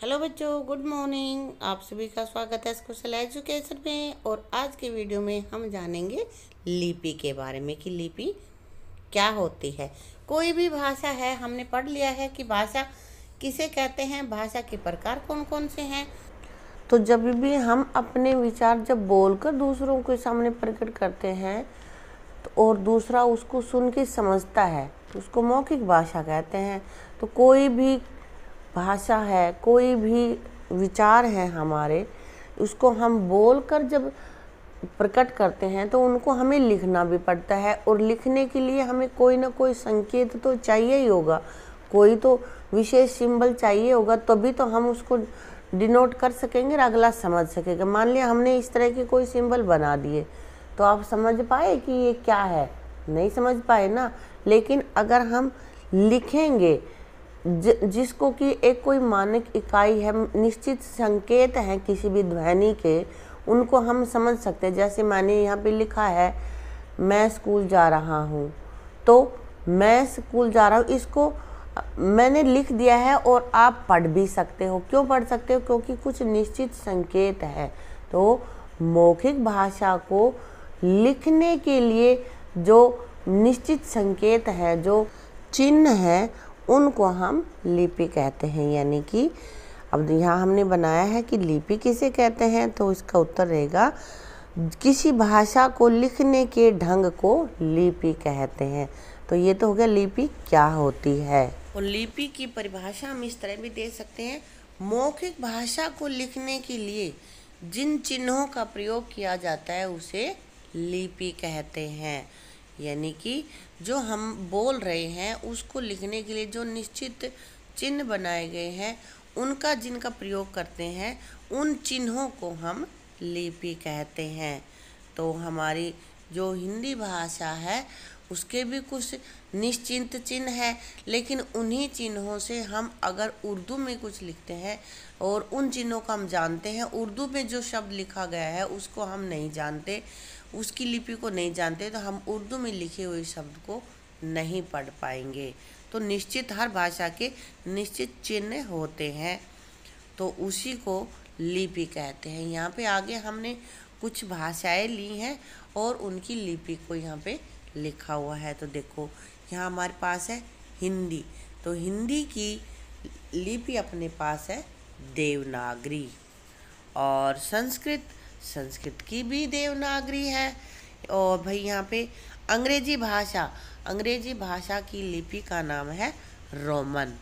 Hello बच्चों, good morning. आप सभी का स्वागत है स्कूल एजुकेशन में। और आज के वीडियो में हम जानेंगे लिपि के बारे में कि लिपि क्या होती है। कोई भी भाषा है, हमने पढ़ लिया है कि भाषा किसे कहते हैं, भाषा के प्रकार कौन कौन से हैं। तो जब भी हम अपने विचार जब बोलकर दूसरों के सामने प्रकट करते हैं तो और दूसरा उसको सुन के समझता है तो उसको मौखिक भाषा कहते हैं। तो कोई भी भाषा है, कोई भी विचार है हमारे, उसको हम बोलकर जब प्रकट करते हैं तो उनको हमें लिखना भी पड़ता है। और लिखने के लिए हमें कोई ना कोई संकेत तो चाहिए ही होगा, कोई तो विशेष सिंबल चाहिए होगा, तभी तो हम उसको डिनोट कर सकेंगे और अगला समझ सकेगा। मान लिया हमने इस तरह के कोई सिंबल बना दिए तो आप समझ पाए कि ये क्या है? नहीं समझ पाए ना। लेकिन अगर हम लिखेंगे जिसको कि एक कोई मानक इकाई है, निश्चित संकेत हैं किसी भी ध्वनि के, उनको हम समझ सकते हैं। जैसे मैंने यहाँ पे लिखा है मैं स्कूल जा रहा हूँ, तो मैं स्कूल जा रहा हूँ इसको मैंने लिख दिया है और आप पढ़ भी सकते हो। क्यों पढ़ सकते हो? क्योंकि कुछ निश्चित संकेत है। तो मौखिक भाषा को लिखने के लिए जो निश्चित संकेत है, जो चिन्ह है, उनको हम लिपि कहते हैं। यानी कि अब यहाँ हमने बनाया है कि लिपि किसे कहते हैं, तो इसका उत्तर रहेगा किसी भाषा को लिखने के ढंग को लिपि कहते हैं। तो ये तो हो गया लिपि क्या होती है। और लिपि की परिभाषा हम इस तरह भी दे सकते हैं, मौखिक भाषा को लिखने के लिए जिन चिन्हों का प्रयोग किया जाता है उसे लिपि कहते हैं। यानी कि जो हम बोल रहे हैं उसको लिखने के लिए जो निश्चित चिन्ह बनाए गए हैं, उनका जिनका प्रयोग करते हैं, उन चिन्हों को हम लिपि कहते हैं। तो हमारी जो हिंदी भाषा है उसके भी कुछ निश्चित चिन्ह है, लेकिन उन्हीं चिन्हों से हम अगर उर्दू में कुछ लिखते हैं और उन चिन्हों को हम जानते हैं, उर्दू में जो शब्द लिखा गया है उसको हम नहीं जानते, उसकी लिपि को नहीं जानते, तो हम उर्दू में लिखे हुए शब्द को नहीं पढ़ पाएंगे। तो निश्चित हर भाषा के निश्चित चिन्ह होते हैं, तो उसी को लिपि कहते हैं। यहाँ पे आगे हमने कुछ भाषाएं ली हैं और उनकी लिपि को यहाँ पे लिखा हुआ है। तो देखो यहाँ हमारे पास है हिंदी, तो हिंदी की लिपि अपने पास है देवनागरी। और संस्कृत की भी देवनागरी है। और भाई यहाँ पे अंग्रेजी भाषा की लिपि का नाम है रोमन।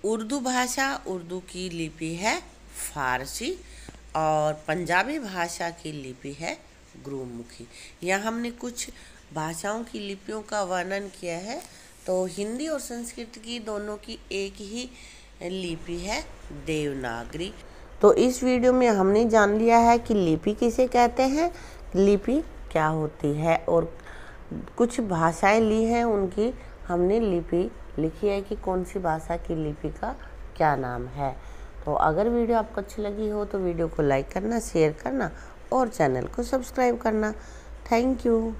उर्दू की लिपि है फारसी। और पंजाबी भाषा की लिपि है गुरुमुखी। यहाँ हमने कुछ भाषाओं की लिपियों का वर्णन किया है। तो हिंदी और संस्कृत की दोनों की एक ही लिपि है देवनागरी। तो इस वीडियो में हमने जान लिया है कि लिपि किसे कहते हैं, लिपि क्या होती है, और कुछ भाषाएं ली हैं उनकी हमने लिपि लिखी है कि कौन सी भाषा की लिपि का क्या नाम है। तो अगर वीडियो आपको अच्छी लगी हो तो वीडियो को लाइक करना, शेयर करना और चैनल को सब्सक्राइब करना। Thank you.